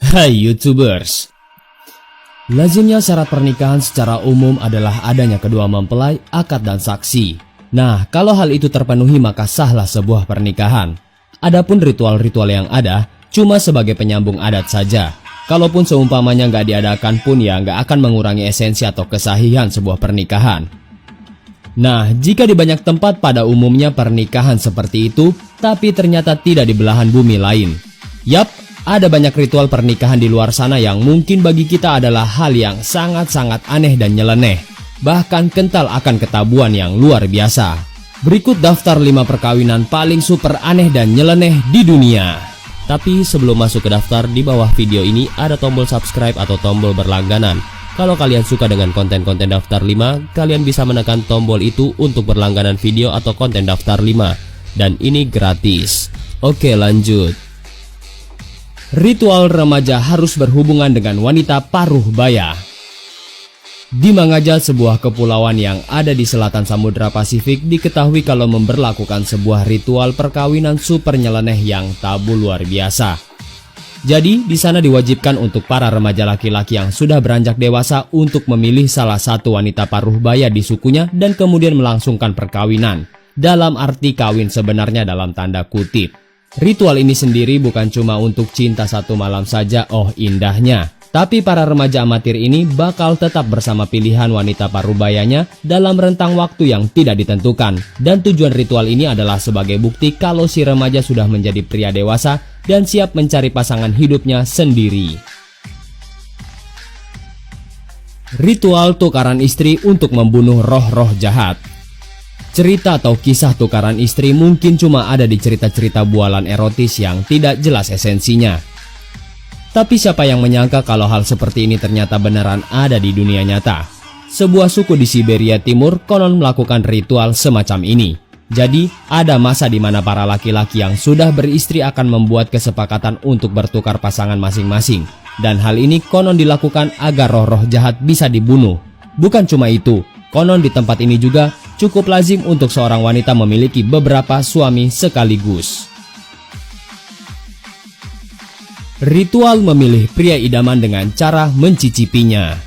Hai YouTubers. Lazimnya syarat pernikahan secara umum adalah adanya kedua mempelai, akad dan saksi. Nah, kalau hal itu terpenuhi maka sahlah sebuah pernikahan. Adapun ritual-ritual yang ada cuma sebagai penyambung adat saja. Kalaupun seumpamanya nggak diadakan pun ya nggak akan mengurangi esensi atau kesahihan sebuah pernikahan. Nah, jika di banyak tempat pada umumnya pernikahan seperti itu, tapi ternyata tidak di belahan bumi lain. Yap, ada banyak ritual pernikahan di luar sana yang mungkin bagi kita adalah hal yang sangat-sangat aneh dan nyeleneh. Bahkan kental akan ketabuhan yang luar biasa. Berikut daftar 5 perkawinan paling super aneh dan nyeleneh di dunia. Tapi sebelum masuk ke daftar, di bawah video ini ada tombol subscribe atau tombol berlangganan. Kalau kalian suka dengan konten-konten daftar 5, kalian bisa menekan tombol itu untuk berlangganan video atau konten daftar 5. Dan ini gratis. Oke, lanjut. Ritual remaja harus berhubungan dengan wanita paruh baya. Di Mangaja, sebuah kepulauan yang ada di selatan Samudra Pasifik, diketahui kalau memberlakukan sebuah ritual perkawinan super nyeleneh yang tabu luar biasa. Jadi, di sana diwajibkan untuk para remaja laki-laki yang sudah beranjak dewasa untuk memilih salah satu wanita paruh baya di sukunya dan kemudian melangsungkan perkawinan. Dalam arti kawin sebenarnya dalam tanda kutip. Ritual ini sendiri bukan cuma untuk cinta satu malam saja, oh indahnya. Tapi para remaja amatir ini bakal tetap bersama pilihan wanita parubayanya dalam rentang waktu yang tidak ditentukan. Dan tujuan ritual ini adalah sebagai bukti kalau si remaja sudah menjadi pria dewasa dan siap mencari pasangan hidupnya sendiri. Ritual tukaran istri untuk membunuh roh-roh jahat. Cerita atau kisah tukaran istri mungkin cuma ada di cerita-cerita bualan erotis yang tidak jelas esensinya. Tapi siapa yang menyangka kalau hal seperti ini ternyata beneran ada di dunia nyata. Sebuah suku di Siberia Timur konon melakukan ritual semacam ini. Jadi ada masa di mana para laki-laki yang sudah beristri akan membuat kesepakatan untuk bertukar pasangan masing-masing. Dan hal ini konon dilakukan agar roh-roh jahat bisa dibunuh. Bukan cuma itu, konon di tempat ini juga cukup lazim untuk seorang wanita memiliki beberapa suami sekaligus. Ritual memilih pria idaman dengan cara mencicipinya.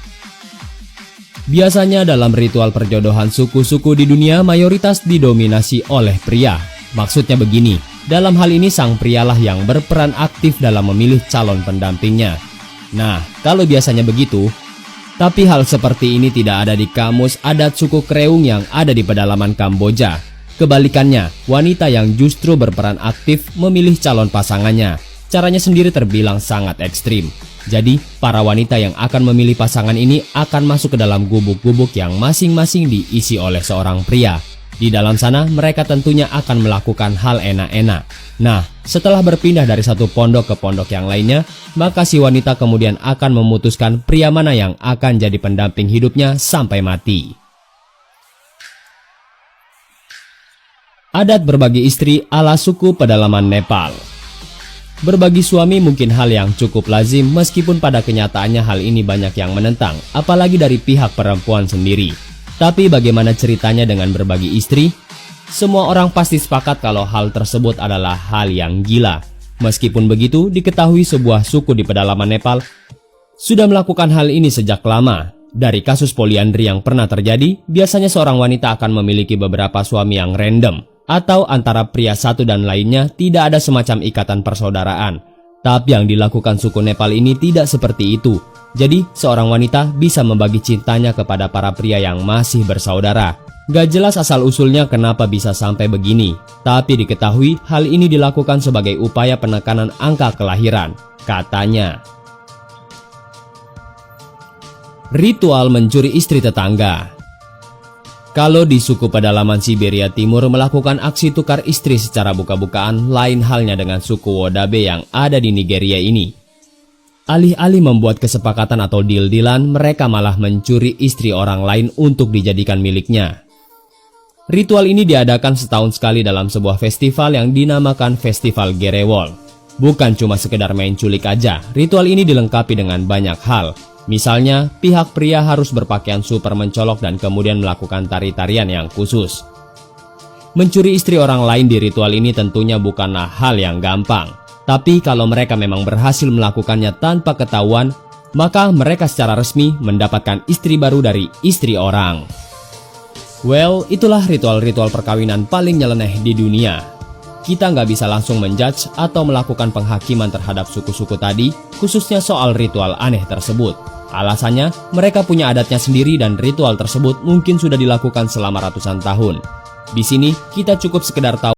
Biasanya dalam ritual perjodohan suku-suku di dunia mayoritas didominasi oleh pria. Maksudnya begini, dalam hal ini sang prialah yang berperan aktif dalam memilih calon pendampingnya. Nah, kalau biasanya begitu, tapi hal seperti ini tidak ada di kamus adat suku Kreung yang ada di pedalaman Kamboja. Kebalikannya, wanita yang justru berperan aktif memilih calon pasangannya. Caranya sendiri terbilang sangat ekstrim. Jadi, para wanita yang akan memilih pasangan ini akan masuk ke dalam gubuk-gubuk yang masing-masing diisi oleh seorang pria. Di dalam sana, mereka tentunya akan melakukan hal enak-enak. Nah, setelah berpindah dari satu pondok ke pondok yang lainnya, maka si wanita kemudian akan memutuskan pria mana yang akan jadi pendamping hidupnya sampai mati. Adat berbagi istri ala suku pedalaman Nepal. Berbagi suami mungkin hal yang cukup lazim meskipun pada kenyataannya hal ini banyak yang menentang, apalagi dari pihak perempuan sendiri. Tapi bagaimana ceritanya dengan berbagi istri? Semua orang pasti sepakat kalau hal tersebut adalah hal yang gila. Meskipun begitu, diketahui sebuah suku di pedalaman Nepal sudah melakukan hal ini sejak lama. Dari kasus poliandri yang pernah terjadi, biasanya seorang wanita akan memiliki beberapa suami yang random. Atau antara pria satu dan lainnya tidak ada semacam ikatan persaudaraan. Tapi yang dilakukan suku Nepal ini tidak seperti itu. Jadi seorang wanita bisa membagi cintanya kepada para pria yang masih bersaudara. Gak jelas asal-usulnya kenapa bisa sampai begini. Tapi diketahui hal ini dilakukan sebagai upaya penekanan angka kelahiran. Katanya. Ritual mencuri istri tetangga. Kalau di suku pedalaman Siberia Timur melakukan aksi tukar istri secara buka-bukaan, lain halnya dengan suku Wodabe yang ada di Nigeria ini. Alih-alih membuat kesepakatan atau deal-dealan, mereka malah mencuri istri orang lain untuk dijadikan miliknya. Ritual ini diadakan setahun sekali dalam sebuah festival yang dinamakan Festival Gerewol. Bukan cuma sekedar main culik aja, ritual ini dilengkapi dengan banyak hal. Misalnya, pihak pria harus berpakaian super mencolok dan kemudian melakukan tari-tarian yang khusus. Mencuri istri orang lain di ritual ini tentunya bukanlah hal yang gampang. Tapi kalau mereka memang berhasil melakukannya tanpa ketahuan, maka mereka secara resmi mendapatkan istri baru dari istri orang. Well, itulah ritual-ritual perkawinan paling nyeleneh di dunia. Kita nggak bisa langsung menjudge atau melakukan penghakiman terhadap suku-suku tadi, khususnya soal ritual aneh tersebut. Alasannya, mereka punya adatnya sendiri dan ritual tersebut mungkin sudah dilakukan selama ratusan tahun. Di sini, kita cukup sekedar tahu